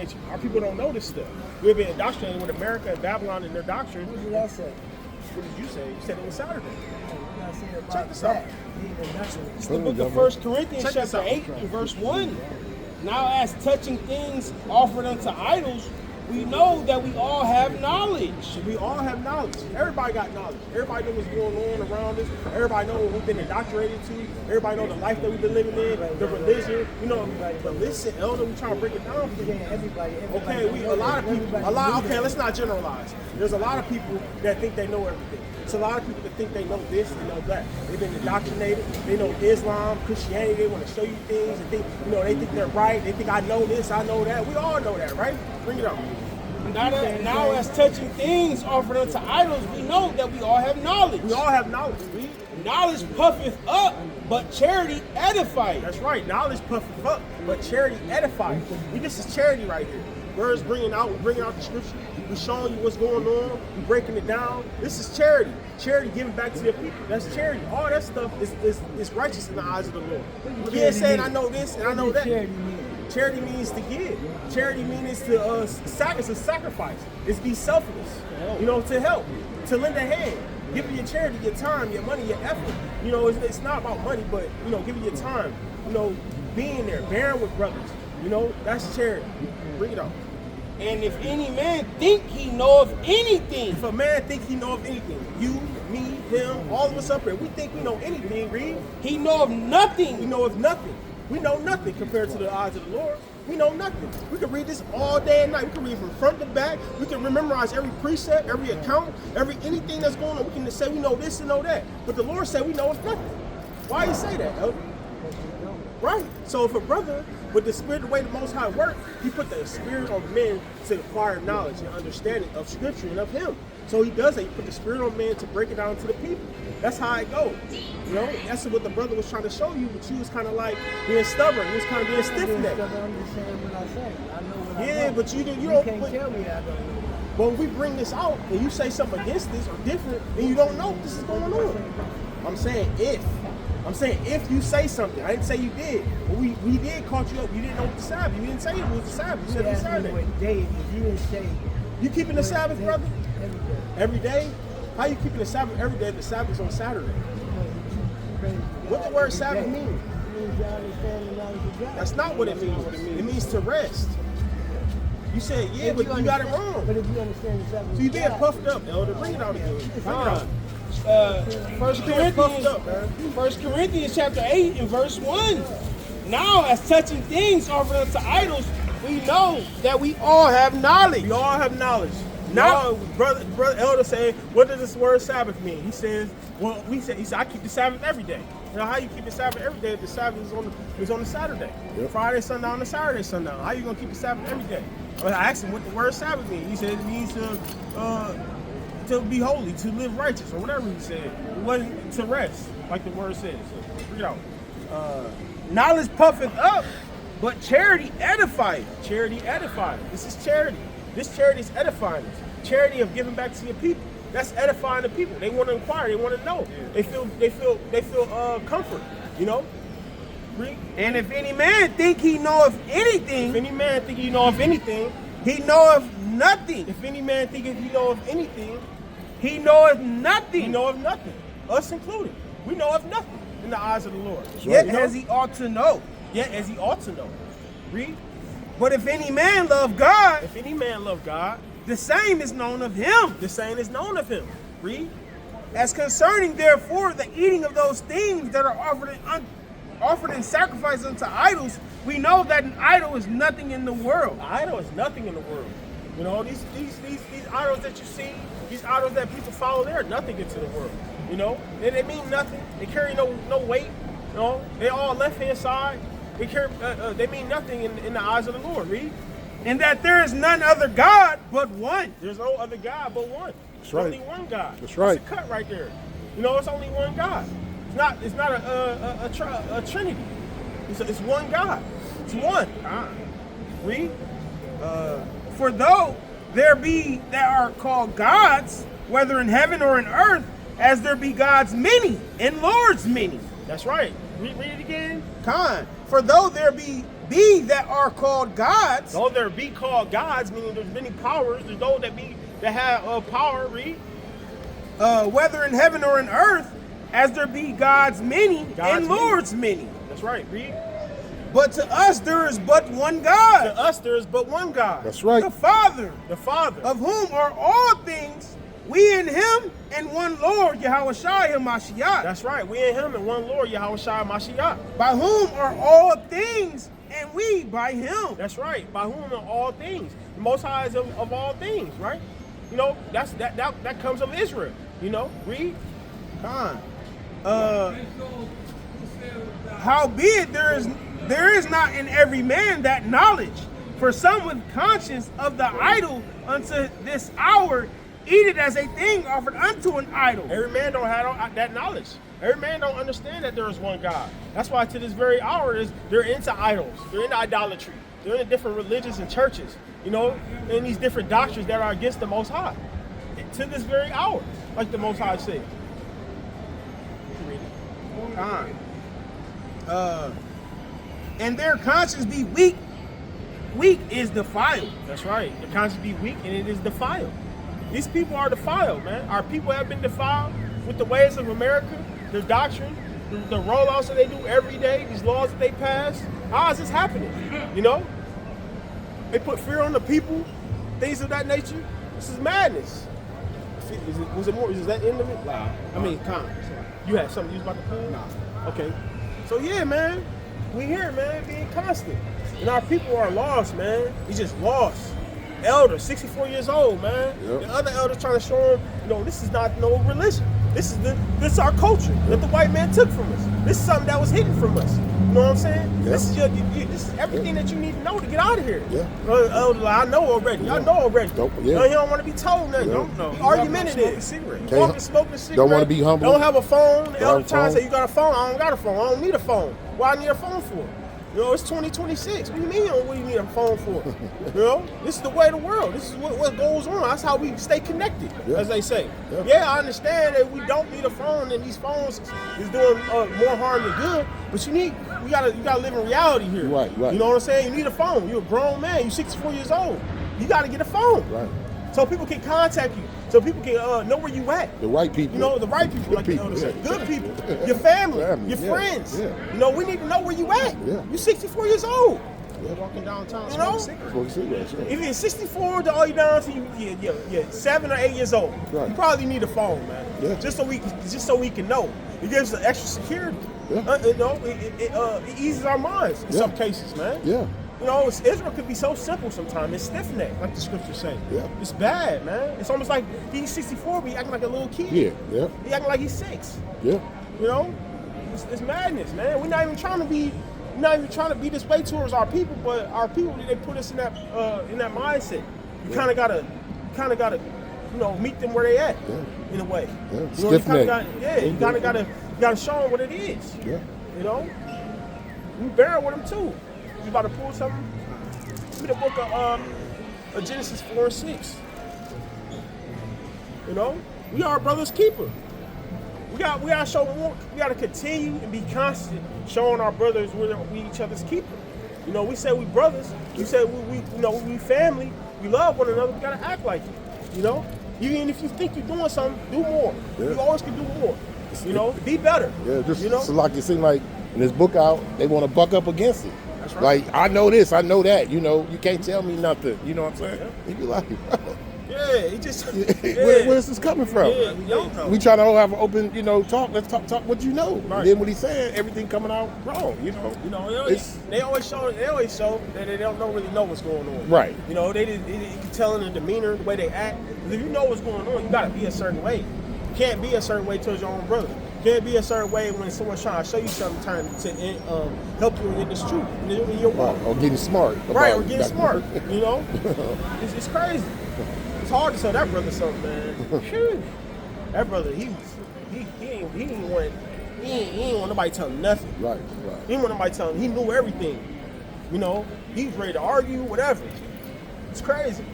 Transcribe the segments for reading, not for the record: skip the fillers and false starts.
indoctrinate you. Our people don't know this stuff. We've been indoctrinated with America and Babylon and their doctrine. What did I say? What did you say? You said it was Saturday. I said about Check this out. It's the book of 1 Corinthians Check this chapter out. 8 and verse 1. Now as touching things offered unto idols, we know that we all have knowledge. We all have knowledge. Everybody got knowledge. Everybody knows what's going on around us. Everybody knows what we've been indoctrinated to. Everybody knows the life that we've been living in, the religion. You know, but listen, Elder, we trying to break it down for you. Everybody. Okay, a lot of people, okay, let's not generalize. There's a lot of people that think they know everything. It's a lot of people that think they know this, they know that. They've been indoctrinated. They know Islam, Christianity. They want to show you things and think, you know, they think they're right. They think I know this, I know that. We all know that, right? Bring it up. Now as touching things offered unto idols, we know that we all have knowledge. We all have knowledge. Knowledge puffeth up, but charity edifieth. That's right. Knowledge puffeth up, but charity edifies. This is charity right here. We're bringing out the scripture. We're showing you what's going on. We're breaking it down. This is charity. Charity giving back to the people. That's charity. All that stuff is righteous in the eyes of the Lord. You can't say I know this and I know that. Charity means to give. Charity means to it's a sacrifice. It's be selfless. You know, to help, to lend a hand. Giving your charity, your time, your money, your effort. You know, it's not about money, but you know, giving your time. You know, being there, bearing with brothers. You know, that's charity. Bring it on. And if any man think he know of anything, if a man think he know of anything, you, me, him, all of us up here, we think we know anything. Read. He know of nothing. We know of nothing. We know nothing compared to the eyes of the Lord. We know nothing. We can read this all day and night. We can read from front to back. We can memorize every precept, every account, anything that's going on. We can say we know this and know that. But the Lord said we know of nothing. Why you say that, Elder? Right. So if a brother, with the spirit, the way the Most High works, he put the spirit on men to acquire knowledge and understanding of Scripture and of Him. So he does that. He put the spirit on men to break it down to the people. That's how it goes. You know, that's what the brother was trying to show you, but you was kind of like being stubborn. You was kind of being stiff-necked. I'm just saying what I say. I know what I know. Yeah, but you can't tell me I don't know. But when we bring this out and you say something against this or different, then you don't know what this is going on. I'm saying if you say something. I didn't say you did. But we did caught you up. You didn't know what the Sabbath. You didn't say it was the Sabbath. You said it was Saturday. What day it is. You didn't say. You keeping the Sabbath, brother? Every day. Every day? How you keeping the Sabbath every day? The Sabbath's on Saturday. What the word Sabbath mean? That's not what it means. It means to rest. You said, yeah, but you got it wrong. But if you understand the Sabbath, so you being puffed up, Elder. Bring it out again. Bring it out. 1 Corinthians chapter 8 and verse 1. Now as touching things offered unto idols, we know that we all have knowledge. We all have knowledge. Now, brother Elder saying, what does this word Sabbath mean? He says, he said, I keep the Sabbath every day. You know how you keep the Sabbath every day if the Sabbath is on the Saturday? Yep. Friday, sundown, to Saturday, sundown. How you gonna keep the Sabbath every day? I asked him what the word Sabbath means. He said it means to be holy, to live righteous, or whatever he said. It wasn't to rest, like the word says. So, read out. Knowledge puffeth up, but charity edifieth. Charity edifieth. This is charity. This charity is edifying us. Charity of giving back to your people. That's edifying the people. They want to inquire. They want to know. They feel comfort. You know. Read. And if any man think he know of anything, if any man think he know of anything, he know of nothing. If any man think he know of anything, he know of nothing. He know of nothing. Us included. We know of nothing in the eyes of the Lord. Yet as he ought to know. Yet as he ought to know. Read. But if any man love God, the same is known of him. The same is known of him. Read. As concerning, therefore, the eating of those things that are offered in sacrifice unto idols, we know that an idol is nothing in the world. An idol is nothing in the world. You know, these idols that you see, these idols that people follow, they're nothing into the world. You know, they mean nothing. They carry no weight. You know, they all left hand side. They mean nothing in the eyes of the Lord. Read. And that there is none other God but one. There's no other God but one. That's right. Only one God. That's right. It's a cut right there. You know, it's only one God. It's not a trinity. It's one God. It's one. Read. For though there be that are called gods, whether in heaven or in earth, as there be gods many and lords many. That's right. Read it again. For though there be be that are called gods. Though there be called gods, meaning there's many powers, there's those that have power, read. Whether in heaven or in earth, as there be gods many Gods and many. lords many. That's right, read. But to us there is but one God, To us there is but one God. That's right. the Father, The Father. of whom are all things, we in him, and one Lord, Yahushua HaMashiach, That's right. We in him and one Lord, Yahushua Mashiach. by whom are all things, and we by him. That's right. By whom are all things. The Most High is of all things, right? You know, that comes of Israel. You know, read. Khan. Howbeit there is not in every man that knowledge. For some with conscience of the idol unto this hour eat it as a thing offered unto an idol. Every man don't have that knowledge. Every man don't understand that there is one God. That's why to this very hour they're into idols. They're into idolatry. They're into different religions and churches. You know, and these different doctrines that are against the Most High. To this very hour, like the Most High said. Khan. And their conscience be weak. Weak is defiled. That's right. The conscience be weak and it is defiled. These people are defiled, man. Our people have been defiled with the ways of America, their doctrine, the rollouts that they do every day, these laws that they pass. How is this happening? You know? They put fear on the people, things of that nature. This is madness. Was that end of it? Nah. I mean, you had something you was about to pull? Nah. Okay. So yeah, man. We here, man, being constant. And our people are lost, man. He's just lost. Elder, 64 years old, man. Yep. The other elder trying to show him, this is not no religion. This is our culture that the white man took from us. This is something that was hidden from us. You know what I'm saying? Yep. This is everything that you need to know to get out of here. Yeah. Elder, I know already. Y'all know already. Yeah. You don't want to be told nothing. Yeah. Don't know. He Argumentative. Smoking a cigarette. Don't want to be humble. Don't have a phone. The Don't elder have a trying to phone. say you got a phone. I don't got a phone. I don't need a phone. Why I need a phone for? It's 2026. What do you mean? What do you need a phone for? This is the way of the world. This is what goes on. That's how we stay connected, as they say. Yeah, I understand that we don't need a phone, and these phones is doing more harm than good. But you gotta live in reality here. Right. You know what I'm saying? You need a phone. You're a grown man. You're 64 years old. You gotta get a phone. Right. So people can contact you. So people can know where you at. The right people. The right people, like the elder said. yeah. Good people. Your family. Family, Your yeah, friends. yeah. We need to know where you at. Yeah. You're 64 years old. Yeah. Walking downtown smoking cigarettes. Smoking cigarettes, yeah. If you're 64 to all you down to you're 7 or 8 years old, Right. you probably need a phone, man. Yeah. Just so we can know. It gives us extra security. Yeah. It eases our minds in Yeah. some cases, man. Yeah. Israel could be so simple sometimes. It's stiff-necked, like the scriptures say. Yeah. It's bad, man. It's almost like he's 64, but he acting like a little kid. Yeah. He acting like he's 6. Yeah. It's madness, man. We're not even trying to be this way towards our people, but our people, they put us in that mindset. You kind of gotta meet them where they at, in a way. Yeah. You kind of Stiff-necked. gotta show them what it is. Yeah. You bear with them too. You about to pull something? Give me the book of Genesis 4 and 6. We are our brother's keeper. We gotta show more. We gotta continue and be constant, showing our brothers we each other's keeper. We say we brothers. We say we family. We love one another. We gotta act like it. Even if you think you're doing something, do more. Yeah. You always can do more. Be better. Yeah, so like it seems like in this book out, they want to buck up against it. That's right. Like, I know this, I know that, you can't tell me nothing. You know what I'm saying? Yeah. You be like, Yeah, he just. where's this coming from? Yeah, we don't know. We try to have an open, talk. Let's talk what you know. Right. And then what he's saying, everything coming out wrong. They always show that they don't really know what's going on. Right. You can tell in the demeanor, the way they act. 'Cause if you know what's going on, you gotta be a certain way. You can't be a certain way towards your own brother. You can't be a certain way when someone's trying to show you something, trying to help you in this truth, in your walk. Or getting smart. Right, or about it. getting smart. It's crazy. It's hard to tell that brother something, man. Phew. That brother, he ain't want nobody tell him nothing. Right. He didn't want nobody tell him. He knew everything. He was ready to argue, whatever. It's crazy.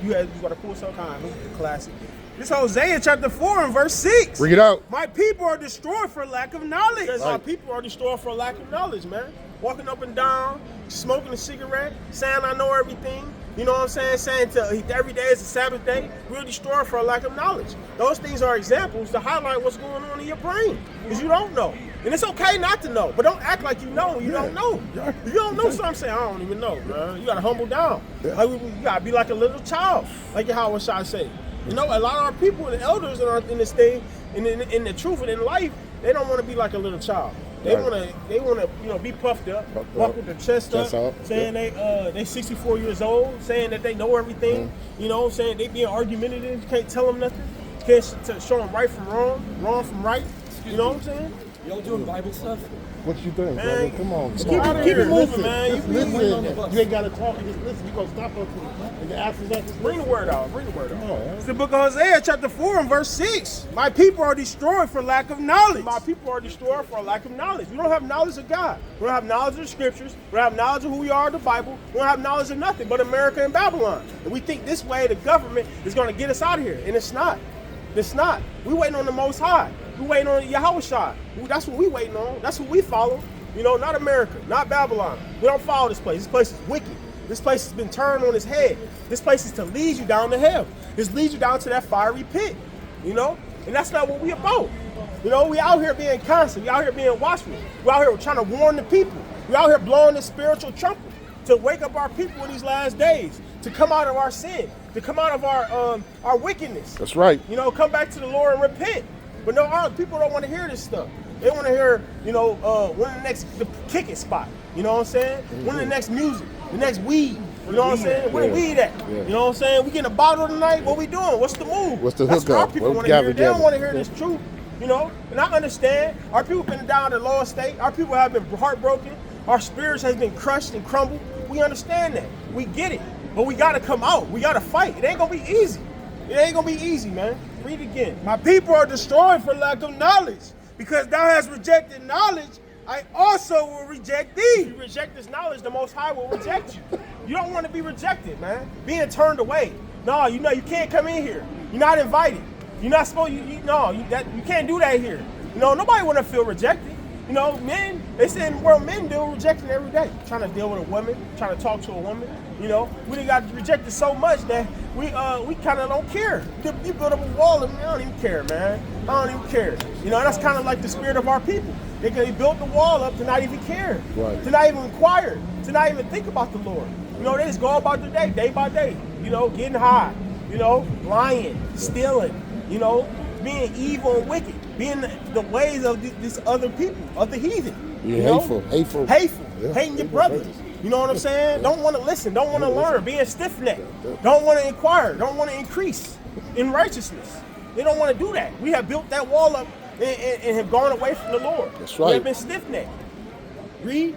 You got to pull some kind. Classic. This Hosea chapter 4 and verse 6. Bring it out. My people are destroyed for lack of knowledge. Because our people are destroyed for lack of knowledge, man. Walking up and down, smoking a cigarette, saying I know everything. You know what I'm saying? Saying every day is a Sabbath day. We're destroyed for a lack of knowledge. Those things are examples to highlight what's going on in your brain. Because you don't know. And it's okay not to know, but don't act like you know when you don't know. If you don't know something, say, I don't even know, bro. You got to humble down. Like, you got to be like a little child, like Yahweh Shai say. You know, a lot of our people and the elders in this thing, in the truth and in life, they don't want to be like a little child. They want to, you know, be puffed up, walk with their chest up, saying they 64 years old, saying that they know everything. You know, saying they being argumentative. You can't tell them nothing. You can't show them right from wrong, wrong from right. You know what I'm saying? Y'all doing Bible stuff? What you think, Man, brother? Come on. keep Come on. it moving, man. Just You listen. You ain't got to talk. You just listen. You going to stop us and ask us that. Bring the word out. Bring the word out. It's the book of Hosea chapter 4 and verse 6. My people are destroyed for lack of knowledge. My people are destroyed for a lack of knowledge. We don't have knowledge of God. We don't have knowledge of the scriptures. We don't have knowledge of who we are in the Bible. We don't have knowledge of nothing but America and Babylon. And we think this way the government is going to get us out of here. And it's not. It's not. We waiting on the Most High. We waiting on Yahweh Shai. That's what we waiting on. That's what we follow. You know, not America, not Babylon. We don't follow this place. This place is wicked. This place has been turned on its head. This place is to lead you down to hell. This leads you down to that fiery pit. You know? And that's not what we about. You know, we out here being constant. We out here being watchful. We out here trying to warn the people. We out here blowing this spiritual trumpet to wake up our people in these last days, to come out of our sin, to come out of our wickedness. That's right. You know, come back to the Lord and repent. But no, people don't want to hear this stuff. They want to hear, you know, when the next kicking spot. You know what I'm saying? When the next music, the next weed. You know what I'm saying? Where the weed at? You know what I'm saying? We getting a bottle tonight. What we doing? What's the move? What's the That's what hookup? our people What want to hear. gather, They don't gather. want to hear this truth. You know, and I understand. Our people been down to the lowest state. Our people have been heartbroken. Our spirits has been crushed and crumbled. We understand that. We get it. But we got to come out. We got to fight. It ain't going to be easy. It ain't going to be easy, man. Read it again. My people are destroyed for lack of knowledge. Because thou hast rejected knowledge, I also will reject thee. If you reject this knowledge, the Most High will reject you. You don't want to be rejected, man. Being turned away. No, you know you can't come in here. You're not invited. You're not supposed. You can't do that here. You know, nobody want to feel rejected. You know, men. They say in the world, men deal with rejection every day. Trying to deal with a woman, trying to talk to a woman. You know, we done got rejected so much that we kind of don't care. You build up a wall and I don't even care, man. I don't even care. You know, that's kind of like the spirit of our people. They built the wall up to not even care, to not even inquire, to not even think about the Lord. You know, they just go about their day by day. You know, getting high. You know, lying, stealing. You know, being evil and wicked, being the ways of these other people, of the heathen. Yeah, you know? hateful. Yeah, hating your brothers. You know what I'm saying? Don't want to listen. Don't want to learn. Being stiff-necked. Don't want to inquire. Don't want to increase in righteousness. They don't want to do that. We have built that wall up and have gone away from the Lord. That's right. We have been stiff-necked. Read.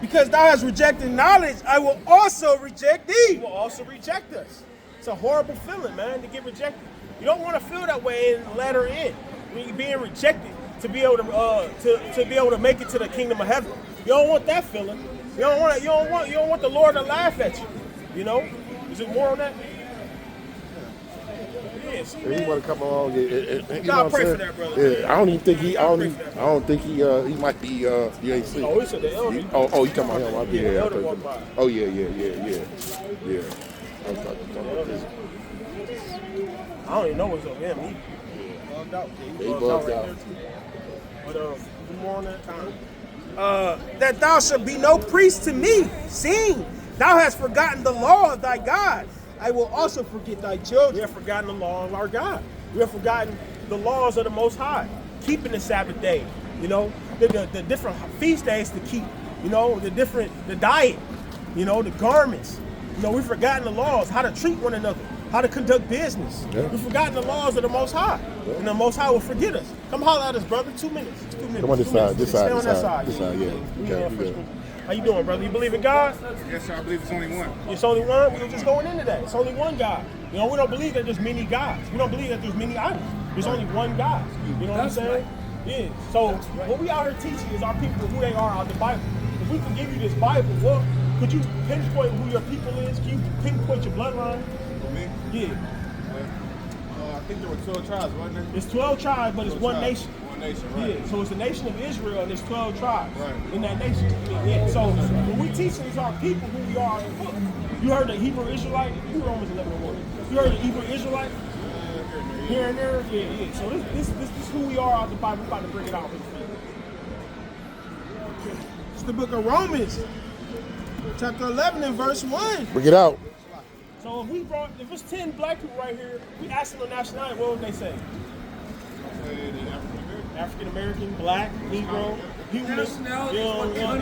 Because thou hast rejected knowledge, I will also reject thee. He will also reject us. It's a horrible feeling, man, to get rejected. You don't want to feel that way and let her in. When you're being rejected to be able to be able to make it to the kingdom of heaven. You don't want that feeling. You don't want the Lord to laugh at you. You know? Is it more on that? Yes. He want to come along. You know God, what pray I'm for saying? that, brother. Yeah, I don't even think he. I pray don't. for that. I don't think he might be. You ain't seen. Oh, he said the elder. You talking about him? Yeah, the I elder thought walked you- by. Oh yeah. I was talking about this. I don't even know what's up with him. He bugged out. He bugged right out. there, too. But good more on that time. That thou shalt be no priest to me, seeing thou hast forgotten the law of thy God. I will also forget thy We children. have forgotten the law of our God. We have forgotten the laws of the Most High. Keeping the Sabbath day, you know, the different feast days to keep, you know, the diet, you know, the garments. You know, we've forgotten the laws, how to treat one another, how to conduct business. Yeah. We've forgotten the laws of the Most High. And the Most High will forget us. Come holler at us, brother. 2 minutes. 2 minutes. Come on this 2 minutes. side, this Stay side, on this that side, this side, yeah. We Okay, on we first good. one. How you doing, brother? You believe in God? Yes, sir. I believe it's only one. It's only one. We were just going into that. It's only one God. You know, we don't believe that there's many gods. We don't believe that there's many idols. There's only one God. You know what I'm saying? Yeah. So what we out here teaching is our people who they are out of the Bible. If we can give you this Bible, well, could you pinpoint who your people is? Can you pinpoint your bloodline? For me, Yeah. think there were 12 tribes, wasn't there? It's 12 tribes, but it's 12 one tribes. nation. One nation, right? Yeah, so it's the nation of Israel, and there's 12 tribes Right. in that nation. Yeah. So when we teach these our people who we are in the book, you heard the Hebrew Israelite, you Romans 11:1. You heard the Hebrew Israelite here and there. Yeah. So this is who we are out the Bible. We're about to bring it out. It's the book of Romans, chapter 11 and verse 1. Bring it out. So if it's 10 black people right here, we ask them the nationality, what would they say? African American, black, Negro, human,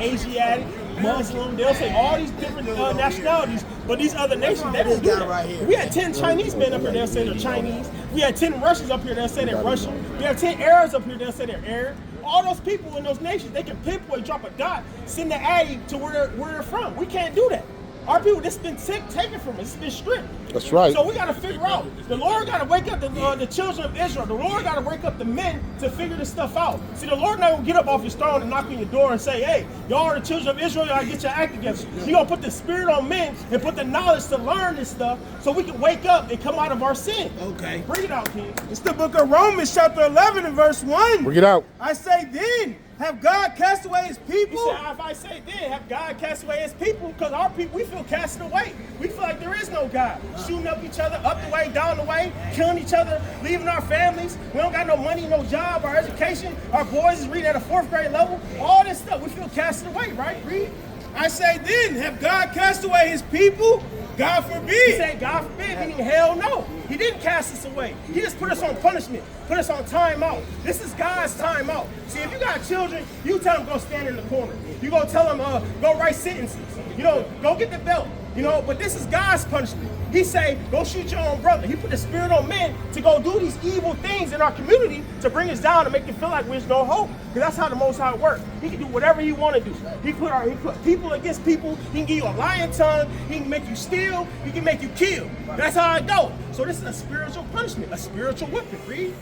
Asiatic, Muslim. They'll say all these different nationalities, but these other nations, they don't do that. right here. We had 10 Chinese men up here, they'll say they're Chinese. We had 10 Russians up here, they'll say they're Russian. We have 10 Arabs up here, they'll say they're Arab. All those people in those nations, they can pinpoint, drop a dot, send the Addy to where they're from. We can't do that. Our people, this has been taken from us. It's been stripped. That's right. So we got to figure out. The Lord got to wake up the children of Israel. The Lord got to wake up the men to figure this stuff out. See, the Lord not going to get up off his throne and knock on your door and say, hey, y'all are the children of Israel. Y'all get your act together. He's going to put the spirit on men and put the knowledge to learn this stuff so we can wake up and come out of our sin. Okay. Bring it out, King. It's the book of Romans, chapter 11 and verse 1. Bring it out. I say then, have God cast away his He people? said, if I say then, have God cast away his people? Because our people, we feel casted away. We feel like there is no God. Shooting up each other, up the way, down the way, killing each other, leaving our families. We don't got no money, no job, our education. Our boys is reading at a 4th grade level. All this stuff, we feel casted away, right? Read. I say then, have God cast away his people? God He forbid. said, God forbid, meaning hell no. He didn't cast us away. He just put us on punishment, put us on time out. This is God's time out. See, if you got children, you tell them go stand in the corner. You go tell them go write sentences. You know, go get the belt. You know, but this is God's punishment. He say, go shoot your own brother. He put the spirit on men to go do these evil things in our community to bring us down and make it feel like there's no hope. Because that's how the Most High works. He can do whatever he want to do. He put people against people. He can give you a lion tongue. He can make you steal. He can make you kill. That's how it goes. So this is a spiritual punishment, a spiritual whipping. Read.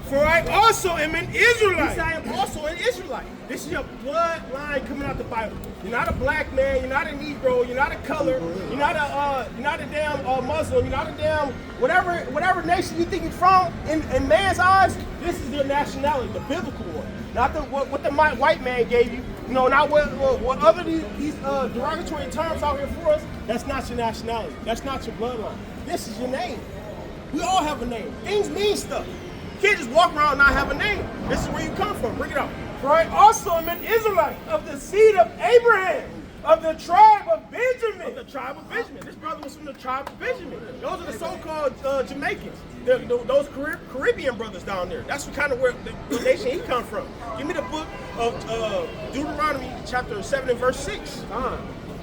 For I also am an He Israelite. said, I am also an Israelite. This is your bloodline coming out the Bible. You're not a black man. You're not a Negro. You're not a color. You're not a damn Muslim. You're not a damn whatever nation you think you're from. In man's eyes, this is your nationality, the biblical one, not what the white man gave you. You know, not what other these derogatory terms out here for us. That's not your nationality. That's not your bloodline. This is your name. We all have a name. Things mean stuff. You can't just walk around and not have a name. This is where you come from. Bring it out. For I also am an Israelite of the seed of Abraham, of the tribe of Benjamin. Of the tribe of Benjamin. This brother was from the tribe of Benjamin. Those are the so-called Jamaicans. Those Caribbean brothers down there. That's kind of where the nation he come from. Give me the book of Deuteronomy, chapter 7 and verse 6.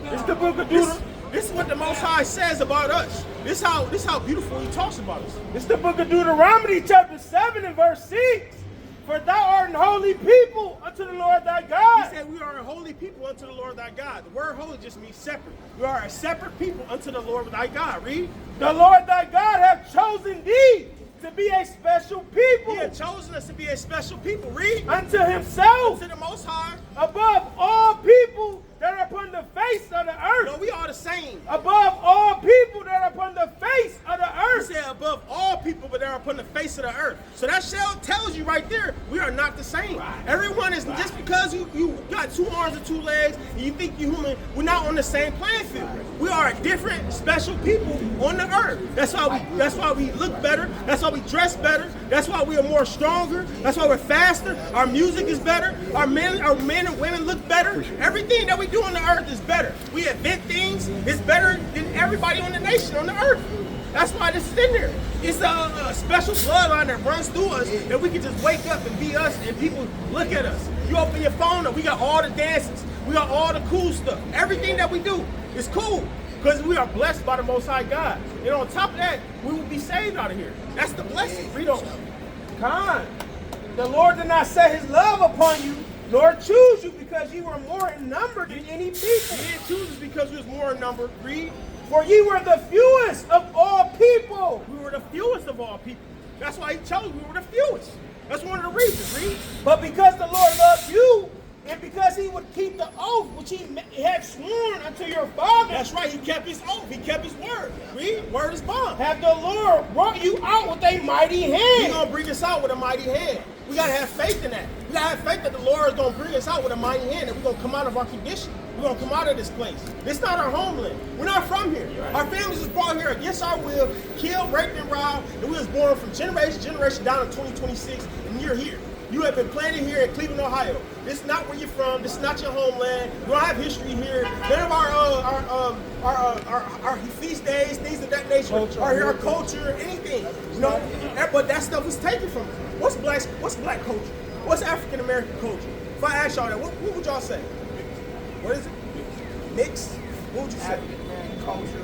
It's the book of Deuteronomy. This is what the Most High says about us. This how beautiful he talks about us. It's the book of Deuteronomy, chapter 7 and verse 6. For thou art an holy people unto the Lord thy God. He said we are a holy people unto the Lord thy God. The word holy just means separate. We are a separate people unto the Lord thy God. Read. The Lord thy God hath chosen thee to be a special people. He had chosen us to be a special people. Read. Unto himself, Unto the Most High. above all people that are upon the face of the earth. No, we are the same. Above all people that are upon the face of the He earth. said above all people, but they're upon the face of the earth. So that shell tells you right there, we are not the same. Everyone is, just because you got 2 arms and 2 legs, and you think you're human, we're not on the same playing field. We are different, special people on the earth. That's why we look better. That's why we dress better. That's why we are more stronger. That's why we're faster. Our music is better. Our men and women look better. Everything that we do on the earth is better. We invent things. It's better than everybody on the nation on the earth. That's why this is in there. It's a special bloodline that runs through us that we can just wake up and be us and people look at us. You open your phone up, we got all the dances. We got all the cool stuff. Everything that we do is cool because we are blessed by the Most High God. And on top of that, we will be saved out of here. That's the blessing. Read on. Con, the Lord did not set his love upon you, nor choose you because you were more in number than any people. He didn't choose us because we was more in number. Read. For ye were the fewest of all people. We were the fewest of all people. That's why he chose. We were the fewest. That's one of the reasons. Read. But because the Lord loved you And because he would keep the oath which he had sworn unto your father. That's right. He kept his oath. He kept his word. Read. Word is bond. Have the Lord brought you out with a mighty He's hand. gonna bring us out with a mighty hand. We gotta have faith in that. We gotta have faith that the Lord is gonna bring us out with a mighty hand, and we're gonna come out of our condition. We're gonna come out of this place. This not our homeland. We're not from here. Our families was brought here against our will, killed, raped, and robbed, and we was born from generation to generation down in 2026, and you're here. You have been planted here in Cleveland, Ohio. This is not where you're from. This is not your homeland. We don't have history here. None of our feast days, things of that nature, our culture, anything. You know, but that stuff was taken from us. What's black culture? What's African American culture? If I ask y'all that, what would y'all say? What is it? Mixed? What would you say?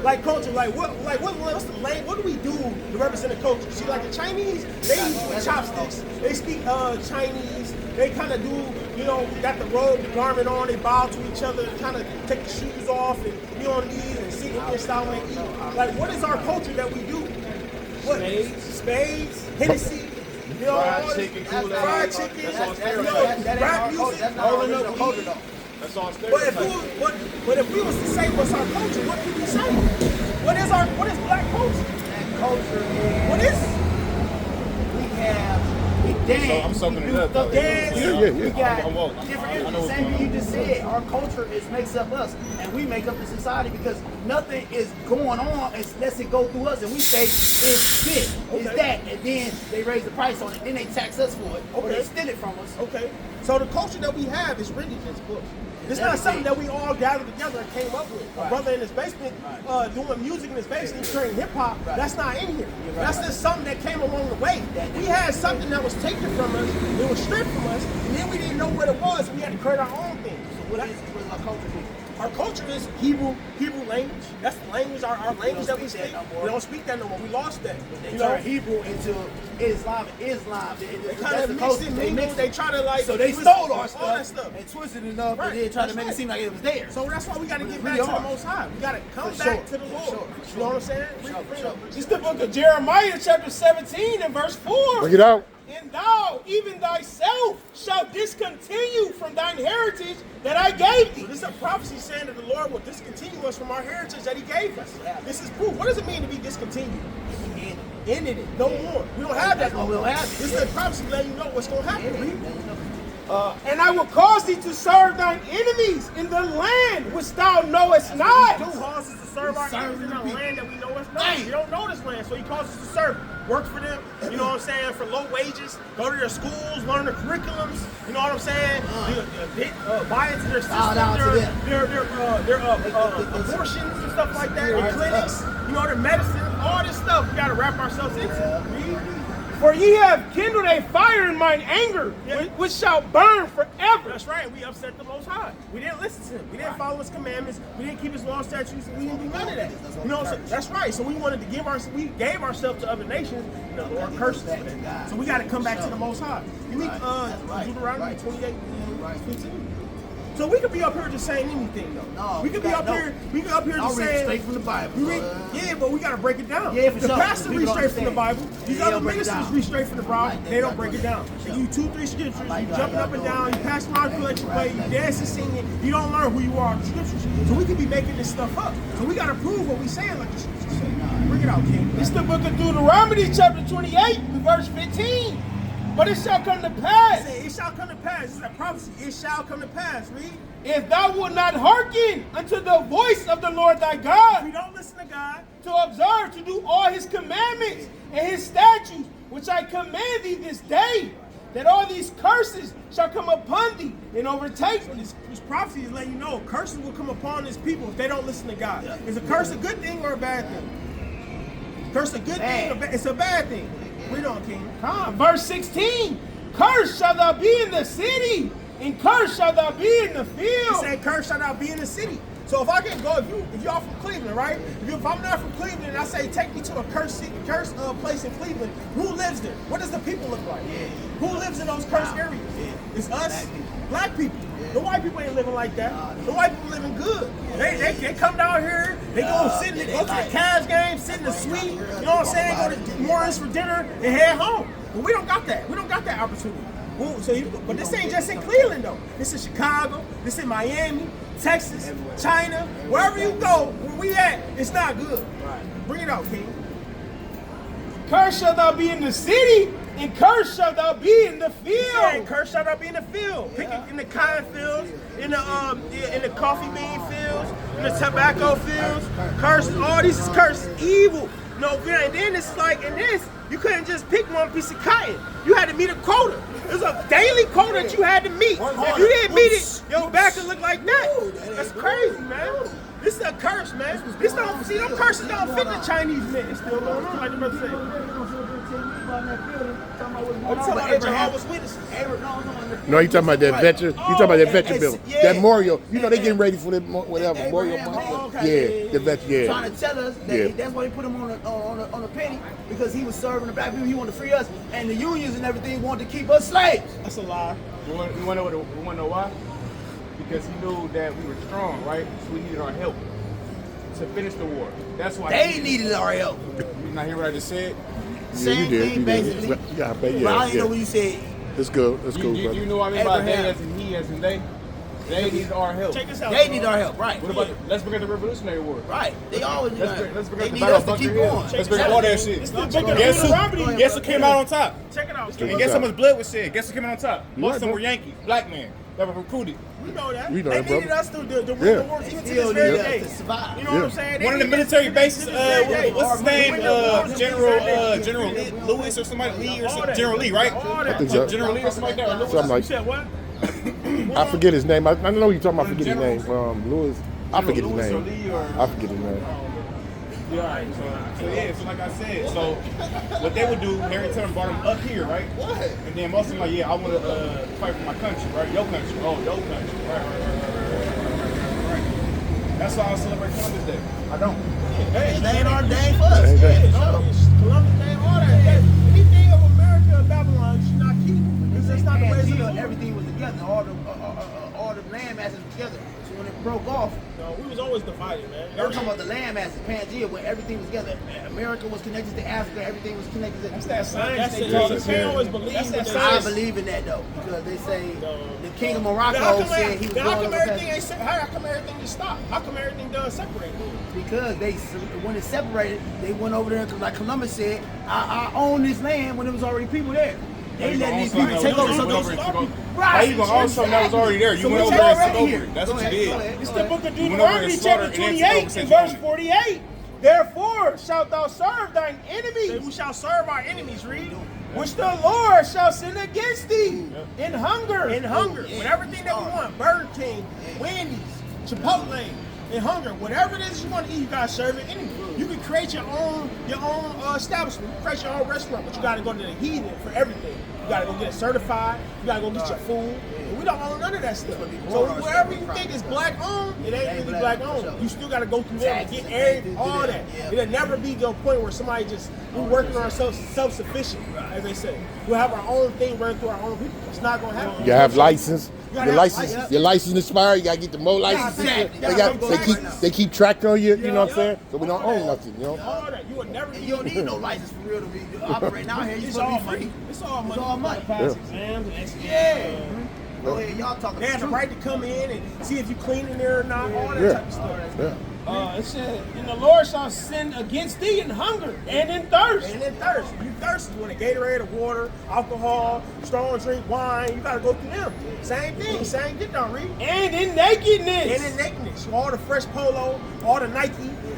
Like culture, what's the language? What do we do to represent the culture? See, like the Chinese, they eat with chopsticks. They speak Chinese. They kind of do, you know, got the robe, the garment on. They bow to each other, kind of take the shoes off and be on knees and sing in their style when they eat. Like, what is our culture that we do? What? Spades, Hennessy. You know, Fried chicken, Kool-Aid. fried chicken, That's all you stereotypes. know, rap music, That's not rolling our up culture, weed. though. That's all But if we was to say what's our culture, what could we say? What is black culture? That culture is What is we have we dance. So I'm soaking it up, though. Dance. Yeah. We got I'm woke. different. I know The what's same going thing you on. just said. Our culture makes up us, and we make up the society because nothing is going on unless it go through us, and we say it's this, it's Okay. that, and then they raise the price on it, then they tax us for it, or they Okay. steal it from us. Okay. So the culture that we have is written in this book. It's not something that we all gathered together and came up with. A brother in his basement doing music in his basement, creating hip hop. That's not in here. That's just something that came along the way. We had something that was taken from us, it was stripped from us, and then we didn't know what it was. We had to create our own thing. What is our culture? Our culture is Hebrew language. That's the language, our language that we speak. We don't speak that no more. We lost that. They You know, turn Hebrew into Islam. they That's kind of the mix culture. it, They mingle. mix They it. try to like. So they twist stole all our that stuff and twisted it up, and then tried to make it seem like it was there. So that's why we got to get We back to the are. Most High. We got to come For back sure. to the For Lord. sure. You know what I'm saying? For sure. It's the book of Jeremiah, chapter 17, and verse 4. Bring it out. And thou, even thyself, shalt discontinue from thine heritage that I gave thee. This is a prophecy saying that the Lord will discontinue us from our heritage that He gave us. This is proof. What does it mean to be discontinued? Ended it. No more. We don't have that no We more. don't have it. This is a prophecy letting you know what's going to happen. Read. And I will cause thee to serve thine enemies in the land which thou knowest not. He calls us to serve our enemies in a land that we know is not. We don't know this land, so He calls us to serve. Work for them, you know what I'm saying, for low wages. Go to their schools, learn the curriculums, you know what I'm saying. Buy into their system, down to their abortions and stuff like that, their clinics, you know, their medicine, all this stuff we got to wrap ourselves into. Read. For ye have kindled a fire in mine anger, which shall burn forever. That's right. We upset the Most High. We didn't listen to Him. We didn't follow His commandments. We didn't keep His law, statutes. We didn't do none of that. You know what I'm saying? That's right. So we wanted to we gave ourselves to other nations, and the Lord cursed us for that. So we got to come back to the Most High. You mean Deuteronomy 28:15. So we could be up here just saying anything though. No, we could be up here. We could up here I'll just read saying straight from the Bible. Yeah, but we gotta break it down. Yeah, for the sure. pastor read People straight from the understand. Bible. These Yeah, other break it ministers down. read straight from the Bible. Like They that, don't break it down. They give you 2-3 scriptures. like You that, jumping y'all up and doing down. You that. pass around collection plate. You dancing, singing. You don't learn who you are in the scriptures. So we could be making this stuff up. So we gotta prove what we saying like the scriptures say. Bring it out, King. It's the book of Deuteronomy, chapter 28, verse 15. But it shall come to pass, It shall come to pass. This is a prophecy. It shall come to pass. Read. if thou wilt not hearken unto the voice of the Lord thy If we God, don't listen to God, to observe to do all his commandments and his statutes, which I command thee this day, that all these curses shall come upon thee and overtake thee. this prophecy is letting you know curses will come upon His people if they don't listen to God. Is a curse a good thing or a bad thing? Curse a good thing or bad? It's a bad thing. Read on, King. Verse 16, cursed shall thou be in the city, and cursed shall thou be in the He field. said, "Curse shall not be in the city." So if I can go, if y'all from Cleveland, right? If I'm not from Cleveland, and I say, take me to a cursed place in Cleveland, who lives there? What does the people look like? Who lives in those cursed areas? It's us, black people. The white people ain't living like that. The white people living good. They come down here, they go sit, go to the Cavs game, sit in the suite. You know what I'm saying? Go to Morris for dinner and head home. But we don't got that. We don't got that opportunity. But this ain't just in Cleveland though. This is Chicago. This is Miami, Texas, China. Wherever you go, where we at, it's not good. Bring it out, King. Cursed shall thou be in the city, and cursed shall thou be in the field. And cursed shall thou be in the field. Pick it in the cotton fields, in the coffee bean fields, in the tobacco fields. Cursed. All these is cursed. Evil. No, and then it's like in this, you couldn't just pick one piece of cotton. You had to meet a quota. There's a daily quota that you had to meet. If you didn't meet it, your back would look like that. That's crazy, man. This is a curse, man. This don't see them curses don't fit the Chinese men. It's still going on, like the brother said. I'm talking about Jehovah's Witnesses. No, you talking about that veteran? You talking about that veteran bill? That Mario? You know they getting ready for that whatever Mario. Yeah, the veteran. Yeah. Trying to tell us that that's why they put him on a penny because he was serving the black people. He wanted to free us, and the unions and everything wanted to keep us slaves. That's a lie. You want to know why? Because he knew that we were strong, right? So we needed our help to finish the war. That's why They needed our help. You not hear what I just said? Same thing, basically. Yeah, But I didn't know what you said. It's good. It's cool, brother. You know what I mean by they Abraham. as in he as in they? They needed our help. Check this out. They need our help, right? What about let's forget the Revolutionary War. Right. They always need our help. Let's They forget the need Battle us of to Bunker keep Hill. going. Let's forget all that shit. It's the book of Guess Deuteronomy. who came out on top? Check it out. And guess how much blood was shed? Guess who came out on top? You Most right, of them bro. were Yankees, black men that were recruited. We know that. We know they that, needed brother. us to win the Yeah. wars even to Still this very need us day. to survive. You know what I'm saying? They One of the needed us military to bases, this very day. what's his name? Win the wars to this very day. General Lewis or somebody, Lee or All something. that. General Lee, right? All that. think so. General Lee or something like that. Or Lewis. Something You like said what? I forget his name. I know you're talking about. I forget his name. Lewis. I forget his Lewis or name. Lee or I forget his name. Yeah, right. So like I said, so what they would do, Harry Tubman brought them up here, right? And then most of them like, yeah, I want to fight for my country, right? Your country, your country, right. That's why I celebrate Columbus Day. I don't. Hey, they ain't our day for us. Columbus Day, all that. Anything of America and Babylon, you should not keep. Because that's not the way it's Pangea, going. everything was together. All the land masses were together. So when it broke off, No, we was always divided, man. I'm talking about the land masses, Pangea, where everything was together. America was connected to Africa. Everything was connected to. That's that science. That's They it. talk. That's You can't it. always believe That's what that they I say. believe in that though, because they say No. the king of How Morocco come, said he was how going come over everything ain't how come everything just stopped? How come everything done separate? because when it separated, they went over there because like Columbus said, I own this land when there was already people there. They let these people take over something. How you gonna own something that was already there? You So went we over there and already took here. over it. That's Go what you ahead, go did. ahead, It's go the ahead. book of You went over Deuteronomy, and slaughtered chapter and 28, then and took verse over. 48. Therefore shalt thou serve thine enemies. We shall serve our enemies, read. Which the Lord shall send against thee in hunger. In hunger. With everything that we want. Burger King, Wendy's, Chipotle, in hunger. Whatever it is you want to eat, you gotta serve it anyway. You can create your own establishment. You can create your own restaurant, but you gotta go to the heathen for everything. You gotta go get it certified. You gotta go get your food. And we don't own none of that stuff. So wherever you think is black owned, it ain't really black owned. You still gotta go through them and get all that. It'll never be to a point where somebody we're working on ourselves self-sufficient, as they say. We'll have our own thing running through our own people. It's not gonna happen. You have license. gotta Your have license, license. your license expired. You gotta get the more licenses. Exactly. They keep track on you. You know what I'm Yeah. saying? So we don't own nothing. You know. All that. You would never You don't need no license for real to be operating out here. You're It's supposed all to be money. free. It's all money. It's all money. Pass exams and SATs. Yeah. Go ahead, y'all talking. They have the right to come in and see if you clean in there or not. All that Yeah. type of stuff. Yeah. It said, and the Lord shall send against thee in hunger and in thirst. And in thirst. You thirsty, you want a Gatorade, a water, alcohol, strong drink, wine, you gotta go through them. Same thing, same get down, read. And in nakedness. And in nakedness. All the fresh polo, all the Nike,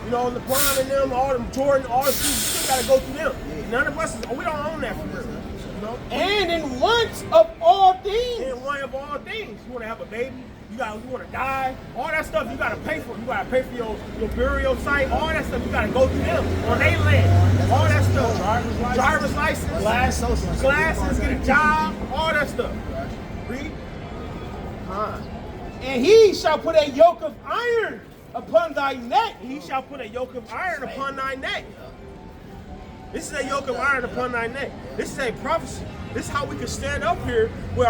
you know, LeBron and them, all them Jordan, all the shoes, you still gotta go through them. None of us we don't own that for real. You know? And in want of all things. And one of all things. You wanna have a baby? You want to die, all that stuff you got to pay for. You got to pay for your burial site, all that stuff you got to go through them on their land. All that stuff. Driver's license, glasses, get a job, all that stuff. Read. And he shall put a yoke of iron upon thy neck. He shall put a yoke of iron upon thy neck. This is a yoke of iron upon thy neck. This is a prophecy. This is how we can stand up here with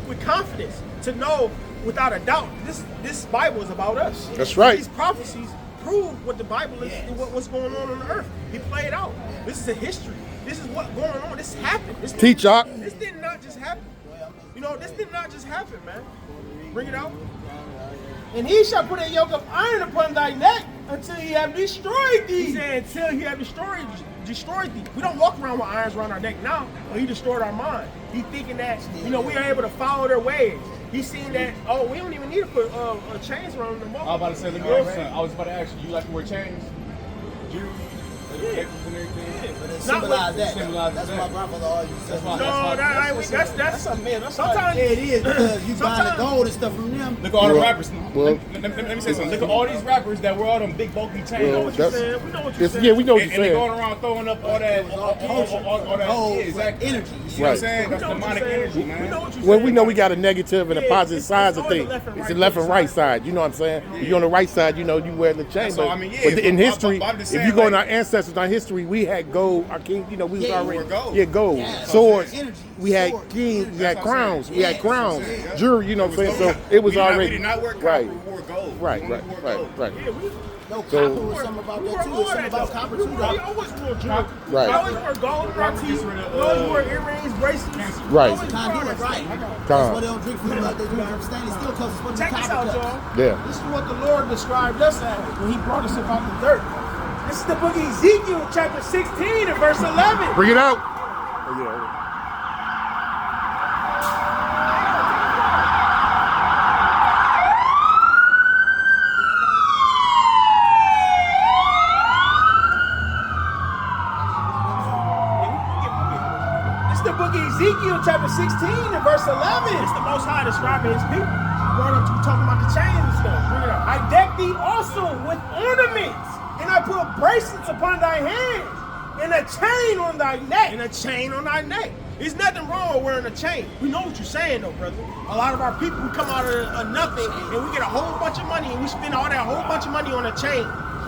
with confidence to know without a doubt this Bible is about us. That's right. These prophecies prove what the Bible is, what's going on the earth. He played out. This is a history. This is what's going on. This happened. This Teach, Doc. This did not just happen. 11, man. Bring it out. And he shall put a yoke of iron upon thy neck until he have destroyed thee. He said, until he have destroyed thee. We don't walk around with irons around our neck now, but he destroyed our mind. He thinking that, we are able to follow their ways. He's seen that, we don't even need to put chains around them. I was about to say, let me ask you something. I was about to ask you like to wear chains? Jews? Yeah. But it Not symbolize that. symbolize That's that. my grandfather always said. That's a man. That's Yeah, it is because you buying the gold and stuff from them. Look at all the Well, rappers. well- Let me say something. Look at all these rappers that wear all them big bulky chains. Well, what you that's- saying. We know what you're It's, saying. yeah, we know what And you're they saying. going around throwing up all that, all that, Gold, yeah, exactly. energy. You know what I'm Right. saying? That's We know what demonic you're saying. energy, We man. know what you're Well, saying. we know we got a negative and a Yeah, positive it's sides of always things. the left and It's right the left and right side. side. You know what I'm saying? If you're on the right side, you wear the chain. That's But, all I mean, yeah, but in but history, I'm just if saying, you go in our like- ancestors, our history, we had gold. Our king, we was Yeah, already wore gold. Yeah, gold, Yeah. swords. Energy. We had Sword. kings. We That's had what I'm crowns. saying. We had Yeah, crowns. that's what I'm saying. Jewelry. You know what I'm saying? So it was we already did not wear copper, right, we wore gold. right, We right, only wore right, gold. right. Yeah, we No, So- copper was something about that too. It's something about copper too, We though. always wore jewelry. Right. We always wore gold in our teeth. We always wore earrings, bracelets. Right. We always Can't do wore it that. right. That's Con. why they don't drink food like they drink from stainless steel cups. It's supposed to be Check this copper out, cups. y'all. Yeah. This is what the Lord described us as when he brought us about the dirt. This is the book of Ezekiel, chapter 16 and verse 11. Bring it out. Oh, yeah. This is the book of Ezekiel, chapter 16 and verse 11. It's the Most High describing his people. Brought up to talking about the chains and stuff. Bring it up. I deck thee also with ornaments, and I put bracelets upon thy hands, and a chain on thy neck. And a chain on thy neck. There's nothing wrong with wearing a chain. We know what you're saying, though, brother. A lot of our people, we come out of nothing, and we get a whole bunch of money, and we spend all that whole bunch of money on a chain.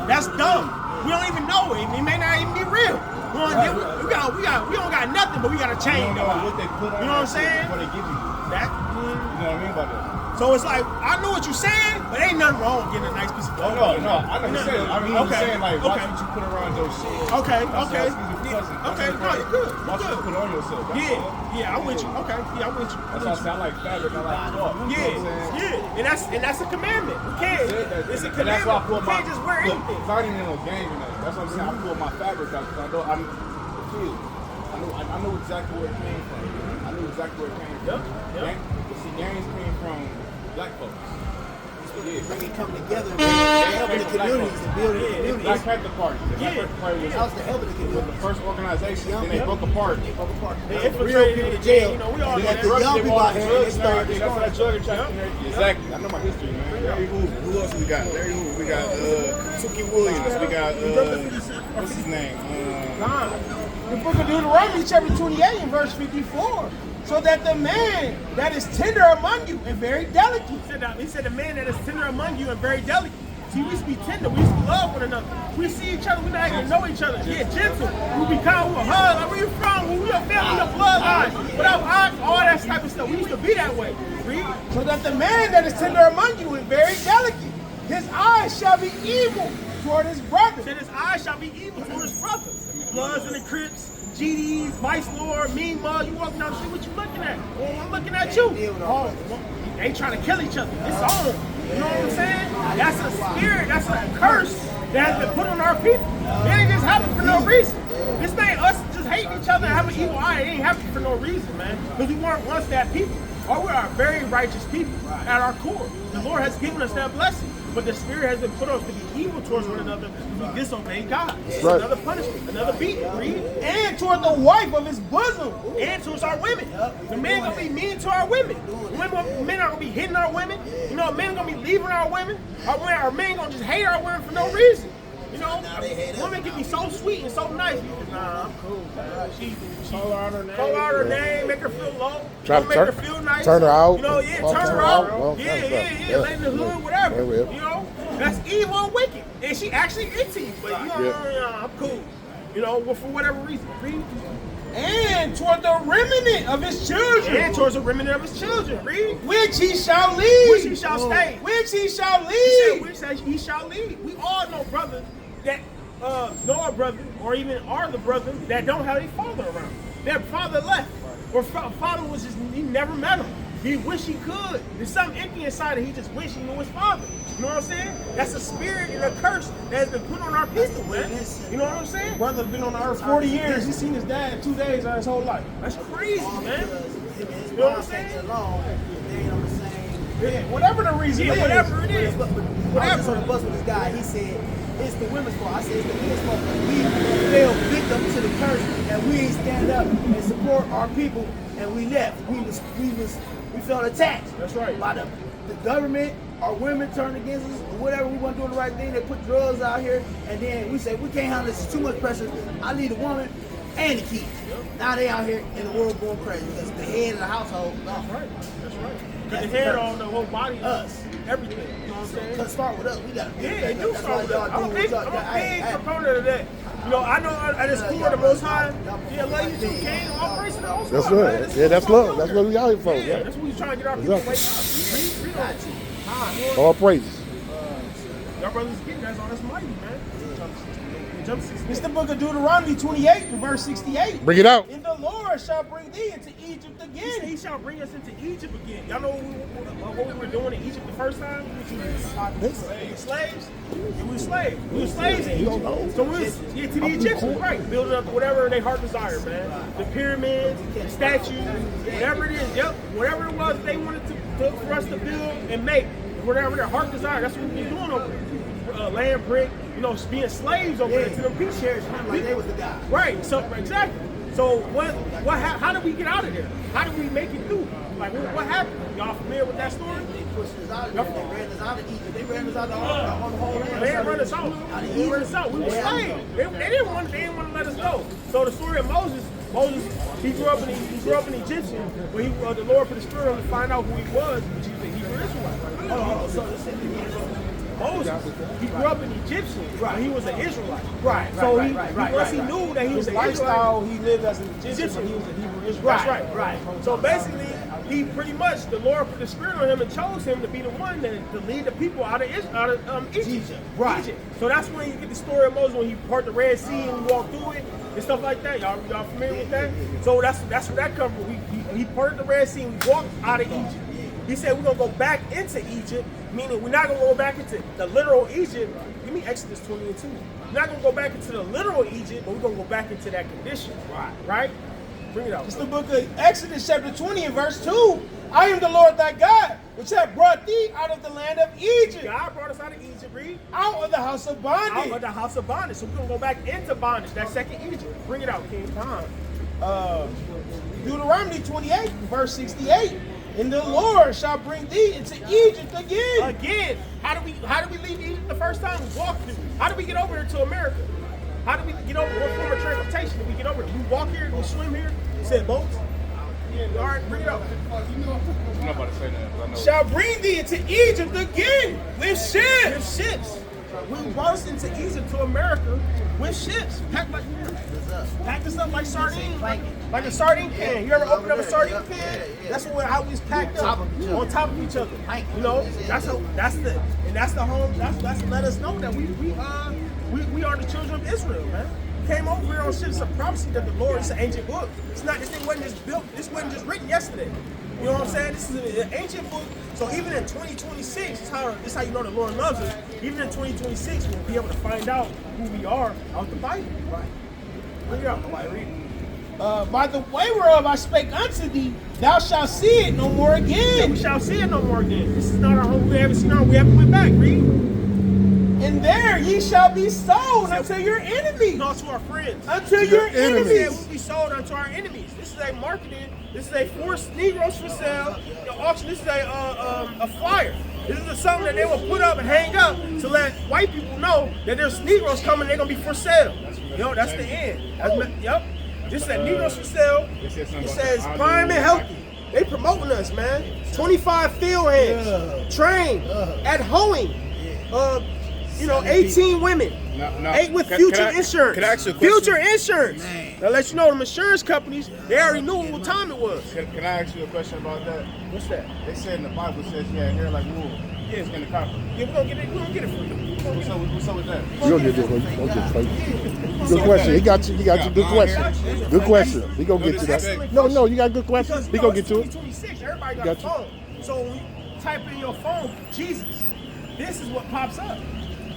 That's dumb. We don't even know it. It may not even be real. We don't got nothing, but we got a You chain. don't know though. what they put on You know what I'm that shit saying? before they give you. That. You know what I mean by that? So it's like, I know what you're saying, but ain't nothing wrong with getting a nice piece of Oh clothing. no, I never said it. I mean, I'm Okay. saying like, why Okay. should you put around your shit? Okay, That's okay. what I was thinking, Yeah, okay, cousin. no, you're good. Why You're should you good. put on yourself? That's all. Yeah, I'm with you. Okay, yeah, I'm with you. That's why I say I like fabric. I like cloth. You know what I'm saying? Yeah, and that's a commandment. We can't. Said that. It's a And commandment. that's why I pull We my. can't just wear look, anything. 'cause I ain't in no game or nothing. That's what I'm saying. I pull my fabric out because I know I'm the kid. I know exactly where it came from. I knew exactly where it came from. Yep. But see, gangs came from black folks. Yeah. When they come together, they helping the communities and building the Black communities. Panther Party. The Black Panther Party was That was the help of the the community. first organization. Then they broke apart. They broke apart. They Real infiltrated people the to jail. You know, we all They know let that. the young people out here, they Drugs, started everything. That's what that drug trafficking. Exactly. I know my history, man. Larry Hoover. Who else we got? Larry Hoover. We got Tookie Williams. We got what's his name? God. The book of Deuteronomy, chapter 28 and verse 54. So that the man that is tender among you and very delicate. He said the man that is tender among you and very delicate. See, we used to be tender. We used to love one another. We see each other. We not even know each other. Yeah, gentle. We be kind. We will hug. Like, where you from? Who your family? Your bloodline? Without all that type of stuff. We used to be that way. Read. So that the man that is tender among you and very delicate, his eyes shall be evil toward his brother. Said his eyes shall be evil toward his brother. Bloods and the Crips. GDs, Vice Lord, Mean Mug, you walking down the street, what you looking at? Oh, I'm looking at you. Oh, they trying to kill each other. It's on. You know what I'm saying? That's a spirit, that's a curse that has been put on our people. It ain't just happen for no reason. This ain't us just hating each other and having evil eye. It ain't happening for no reason, man. Because we weren't once that people. Or we are very righteous people at our core. The Lord has given us that blessing. But the spirit has been put on us to be evil towards one another if we disobey God. It's right. another punishment, another beating. Read. And toward the wife of his bosom, and towards our women. The men gonna be mean to our women. Men are gonna be hitting our women. You know, men gonna be leaving our women. Our men gonna just hate our women for no reason. You know, women can be so sweet and so nice. Nah, I'm cool. She call out her name, make her feel low. Try to make her feel nice. turn her out. You know, yeah, Well, turn her out. Well, Yeah, yeah. lay in the hood, whatever. Yeah, yeah. You know, that's evil and wicked. And she actually into you, but you know, Yeah. I'm cool. You know, well, for whatever reason. Read. And toward the remnant of his children. And towards the remnant of his children. Read. Which he shall lead. Which he shall stay. Which he shall lead. Which he shall lead. We all know brothers that know a brother, or even are the brother that don't have a father around. Their father left, or father was just, he never met him. He wish he could. There's something empty inside and he just wish he knew his father. You know what I'm saying? That's a spirit and a curse that has been put on our people, man. You know what I'm saying? Brother been on the earth 40 years. He's seen his dad in 2 days of his whole life. That's crazy, man. You know what I'm saying? Alone, they ain't on the same. Yeah, whatever the reason is. Whatever it is. But I was just on the bus with this guy. He said it's the women's fault. I said it's the men's fault. We fell victim to the curse, and we ain't stand up and support our people, and we left. We felt attacked. That's right. By the government. Our women turned against us, or whatever. We weren't doing the right thing. They put drugs out here, and then we said we can't handle this. It's too much pressure. I need a woman and a kid. Now they out here in the world going crazy because the head of the household. That's right. That's right. Because the head on the whole body, us, everything. You know what I'm saying? Cause start with us. We got to Yeah, it do start with us. I'm a big proponent of that. You know, I know at this core, the Most High, yeah, love you too, King. All praise to the Most High. That's right. Yeah, that's love. That's what we out here for. Yeah, that's what we trying to get our people to wake up. All praises. Y'all brothers getting that's all that's mighty, man. Jump 68. It's the book of Deuteronomy 28 and verse 68. Bring it out. And the Lord shall bring thee into Egypt He again. said he shall bring us into Egypt again. Y'all know what we were doing in Egypt the first time? We were slaves. We were slaves. We were slaves in Egypt. So we was to the Egyptians, right? Building up whatever their heart desired, man. The pyramids, the statues, whatever it is. Yep, whatever it was they wanted for us to build and make, whatever their heart desired. That's what we were doing over there. Land brick, you know, being slaves over there to the people. Like they was the guy. Right. So exactly. So how did we get out of there? How did we make it through? Like what happened? Y'all familiar with that story? They pushed us out of there. They ran us out of Egypt. They ran us out of the whole land. They didn't run us out. They ran us out. We were slaves. They didn't want to let us go. So the story of Moses, he grew up an Egyptian, but the Lord put the spirit on him to find out who he was, which he's a Hebrew Israelite. So Moses, he grew up an Egyptian, but he was an Israelite. Right. So once he knew that he was His an Israelite, lifestyle, he lived as an Egyptian, but he was a Hebrew Israelite. That's right. So basically, he pretty much, the Lord put the spirit on him and chose him to be the one to lead the people out of Egypt. Right. Egypt. So that's when you get the story of Moses when he parted the Red Sea and walked through it and stuff like that. Y'all familiar with that? So that's where that comes from. He parted the Red Sea and walked out of Egypt. He said we're gonna go back into Egypt, meaning we're not gonna go back into the literal Egypt. Give me Exodus 20 and 2. We're not gonna go back into the literal Egypt, but we're gonna go back into that condition. Right? Bring it out. It's the book of Exodus chapter 20 and verse 2. I am the Lord thy God, which have brought thee out of the land of Egypt. God brought us out of Egypt, read. Out of the house of bondage. Out of the house of bondage. So we're gonna go back into bondage. That second Egypt. Bring it out, King. Deuteronomy 28 verse 68. And the Lord shall bring thee into Egypt again. Again. How did we leave Egypt the first time? We walked through. How did we get over here to America? How did we get over? What form of transportation did we get over here? We walk here, we swim here, we said boats. Yeah, all right, bring it up. I'm not about to say that. I know. Shall bring thee into Egypt again with ships. With ships. We brought us into Egypt to America with ships. Packed us up like sardines. Like a sardine can. You ever open up a sardine can? That's how we was packed up. On top of each other. You know, that's the home. That's to let us know that we are the children of Israel, man. Came over here on ships. It's a prophecy that the Lord, it's an ancient book. It's not, this thing wasn't just built, this wasn't just written yesterday. You know what I'm saying? This is an ancient book. So even in 2026, this is how you know the Lord loves us. Even in 2026, we'll be able to find out who we are out the Bible. Right. Bring it out. By the way whereof I spake unto thee, thou shalt see it no more again. Yeah, we shall see it no more again. This is not our home. We haven't seen our, we haven't went back. Read. And there ye shall be sold unto your enemies. No, to our friends. Unto your enemies. Yeah, we'll be sold unto our enemies. This is a marketing. This is a forced Negroes for sale. The auction. This is a flyer. This is something that they will put up and hang up to let white people know that there's Negroes coming. They're gonna be for sale. Yo, that's the end. Yep. This is Negroes for sale. It says prime and healthy. They promoting us, man. 25 field hands, trained at hoeing. 18 women. 8 with future insurance. Can I ask you a question? Future insurance. That lets you know them insurance companies, they already knew what time it was. Can I ask you a question about that? What's that? They said in the Bible says you had hair like wool. Yeah. Skin of copper. Yeah, we're gonna get it for you. What's up with that? You don't get this one. You don't get this one. Good question. He got you. Good question. Good question. He gonna get to that. No, you got good questions. He gonna get to it. 2026, everybody got Got a you. phone. So when you type in your phone, Jesus, this is what pops up.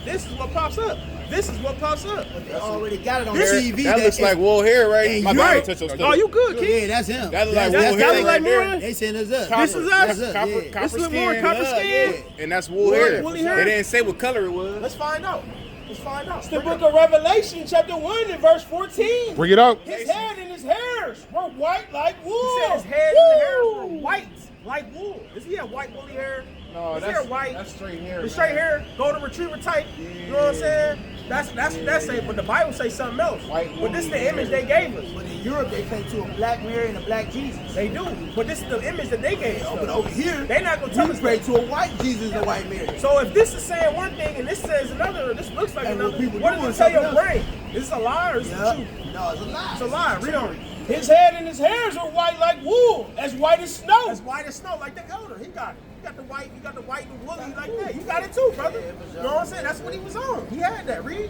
This is what pops up. This is what pops up. They already got it on This- TV. That looks like wool hair, right? Hey, My you bad, right. touch your stuff. Oh, you good, kid? Yeah, that's him. That look like That's- wool that hair look right like there. more- They saying it's us. This is us? That's us. Copper, Yeah. copper This is skin. more copper skin? And that's wool Woolly- hair. woolly hair? They didn't say what color it was. Let's find out. Let's find out. It's the book of Revelation, chapter 1 and verse 14. Bring it out. His head and his hairs were white like wool. He said his head and the hairs were white like wool. Does he have white woolly hair? No, his hair white. That's straight hair. The straight hair, golden retriever type. You know what I'm saying? That's it. But the Bible say something else. But this is the image they gave us. But in Europe, they play to a black Mary and a black Jesus. They do. But this is the image that they gave us. But over here, They not gonna tell we us pray that. to a white Jesus and a white Mary. So if this is saying one thing and this says another, this looks like And another. what people What doing does it tell your something else. brain? Is this a lie or is it the Yeah. truth? No, it's a lie. It's a lie. Read on. His head and his hairs were white like wool, as white as snow. As white as snow, like the elder. He got it. He got the white. He got the white and woolly like that. You got it too, brother. You know what I'm saying? That's what he was on. He had that. Read.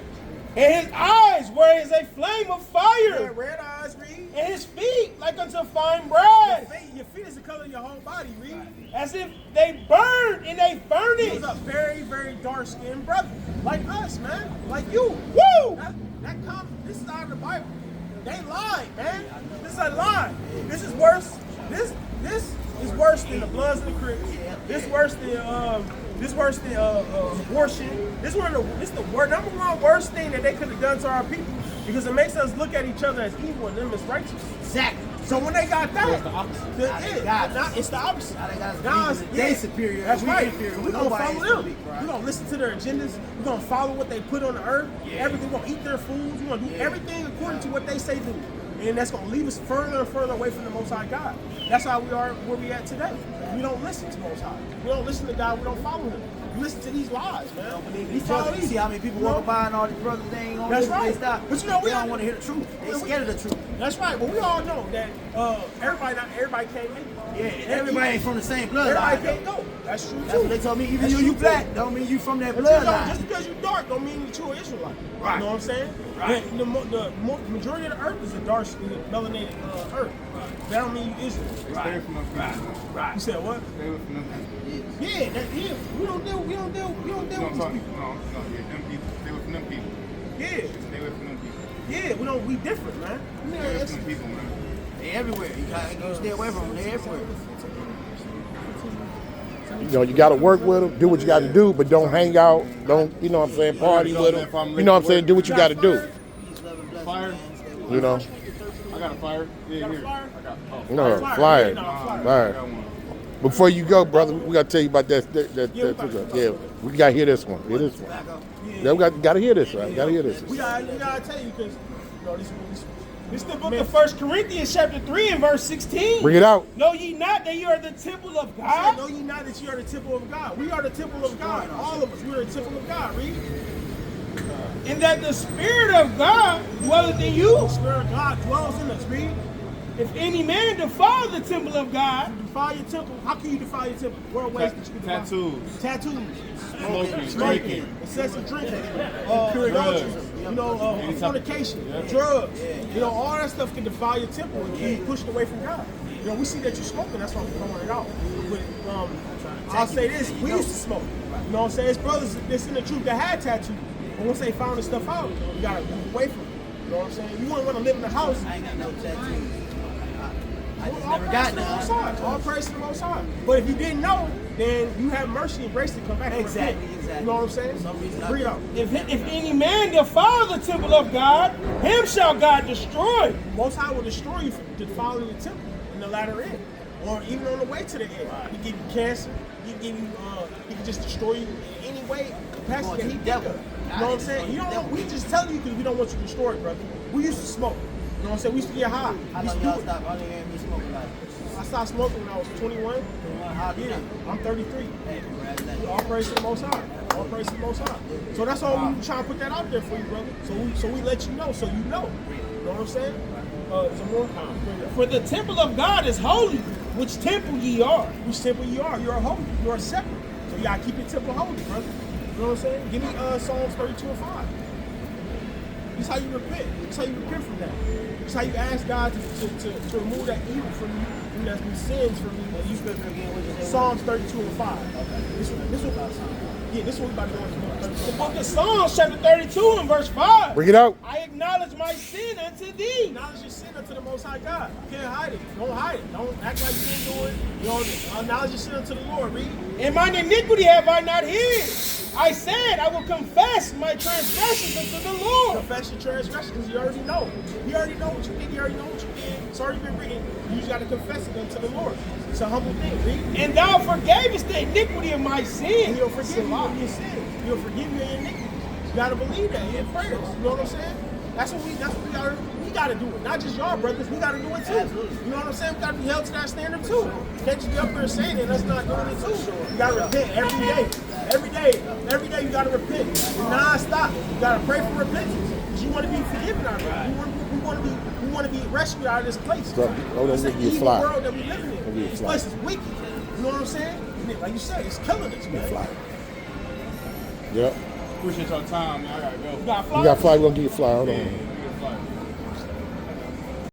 And his eyes were as a flame of Yeah, fire, red eyes. Read. and his feet like unto fine Your brass, feet is the color of your whole body. Read. as if they burned in a He furnace. was a very, very dark-skinned brother, like us, man, like you. Woo! That comes. This is out of the Bible. They lied, man. This is a lie. This is worse. This is worse than the Bloods and the Crips. This worse than abortion. This is the number one worst thing that they could have done to our people because it makes us look at each other as evil and them as righteous. Exactly. So when they got that, it's the opposite. Now they got us. it's the opposite. Now they got us Now believing that they superior, That's we right. inferior. We're gonna Nobody follow is them. superior, right? We're gonna listen to their agendas. We're gonna follow what they put on the earth. Everything. We're gonna eat their foods. We're gonna do everything according to what they say do. And that's gonna leave us further and further away from the Most High God. That's how we are where we at today. We don't listen to Most High. We don't listen to God. We don't follow Him. We listen to these lies, man. We follow You these. see how many people You know? walking by and all these brothers, they ain't gonna That's listen, right. they stop. But you know, we they don't got- want to hear the truth. They Yeah, we- scared of the truth. That's right. But we all know that not everybody can't make it. Yeah, everybody ain't from the same bloodline. Everybody though. can't go. That's true That's too. what they told me. Even That's you true, black, too. don't mean you from that But just bloodline. because you dark don't mean that you're an Israelite. Right. You know what I'm saying? Right. The majority of the earth is a dark melanated earth. That don't mean you Israel. Stay away from them people. Right. You said what? Stay away from them people. Yeah, we don't deal with No, these I'm talking. people. No, yeah, them people. Stay away from them people. Yeah, Stay away from them people. yeah, we different, man. Stay away from them people, man. They everywhere. You stay away from them. They everywhere. You know, you got to work with them, do what you got to do, but don't hang out. Don't, you know what I'm saying, party with them. You know what I'm saying, do what you got to do. Fire. You know? I got a fire. Yeah, got a here. fire? I got. Oh, No, Flyer. flyer. Yeah, no, flyer. I Flyer. got one. Before you go, brother, we got to tell you about that. Yeah, we got to hear this one. Hear this one. Yeah, we got to hear this, right? Got to hear this. We gotta tell you because This is the book of 1 Corinthians chapter 3 and verse 16. Bring it out. Know ye not that you are the temple of I God? know ye not that you are the temple of God. We are the temple of God. All of us, we are the temple of God. Read. And that the Spirit of God dwelleth in you? The Spirit of God dwells in us. Read. If any man defile the temple of God, Defile your temple. How can you defile your temple? What are ways that you can defile? Tattoos. Tattoos. Smoking. Excessive drinking. Adulterism. You know, fornication. Drugs. You know, all that stuff can defile your temple and keep you pushed away from God. You know, we see that you're smoking. That's why we're throwing it out. But I'll say this: we used to smoke. You know what I'm saying? It's brothers that's in the truth that had tattoos. But once they found this stuff out, you gotta move away from it. You know what I'm saying? You wouldn't want to live in the house. I ain't got no tattoos. I just All never praise got to the Most none. High. All praise to the Most High. But if you didn't know, then you have mercy and grace to come back. and Exactly, repent. exactly. You know what I'm saying? For some reason, I Bring it out. if any man defile the temple of God, him shall God destroy. Most High will destroy you for defiling the temple in the latter end, or even on the way to the end. He give you cancer. He give you. He can just destroy you in any way, capacity that he Going to the think devil. of. You know what I'm saying? You don't. We just telling you because we don't want you destroyed, brother. We used to smoke. You know what I'm saying? We used to get high. How We used long to y'all do it. stop? How long you heard me smoking like? I stopped smoking when I was 21. How do you Yeah, know? I'm 33. Hey, congratulations. All praise to the Most High. All praise to the Most High. So that's all we trying to put that out there for you, brother. So we let you know, so you know. You know what I'm saying? Zamor. For the temple of God is holy, which temple ye are. Which temple you are? You are holy. You are separate. So you gotta keep your temple holy, brother. You know what I'm saying? Give me Psalms 32:5. This is how you repent. This is how you repent from that. This is how you ask God to remove that evil from you, and that's been sins from you. You scripture again, what you say? Psalms 32:5. Okay. This what yeah, this is what we about to go into. The book of Psalms, chapter 32 and verse 5. Bring it out. I acknowledge my sin unto thee. Acknowledge your sin unto the Most High God. You can't hide it. Don't hide it. Don't act like you didn't do it. You know, acknowledge your sin unto the Lord. Read. And mine iniquity have I not hid. I said, I will confess my transgressions unto the Lord. Confess your transgressions because you already know. You already know what you did. You already know what you did. It's already been written. You just got to confess it unto the Lord. It's a humble thing. Read. And thou forgavest the iniquity of my And sin. He'll forgive you of your sins. He'll forgive you of your iniquities. You gotta believe that in prayers. You know what I'm saying? That's what we gotta do it. Not just y'all brothers, we gotta do it too. Absolutely. You know what I'm saying? We gotta be held to that standard too. You can't just be up there saying it, let's not doing it too. You gotta repent every day. Every day you gotta repent. Non-stop. You gotta pray for repentance. Because you wanna be forgiven out there. We wanna be rescued out of this place. So, hold on, It's an give you a evil fly. world that we live in. Give you a This fly. place is wicked. You know what I'm saying? Like you said, it's killing us, man. Fly. Yep. Appreciate your time, man. I gotta go. You got You flies? got fly. We're gonna give you a fly. Hold on.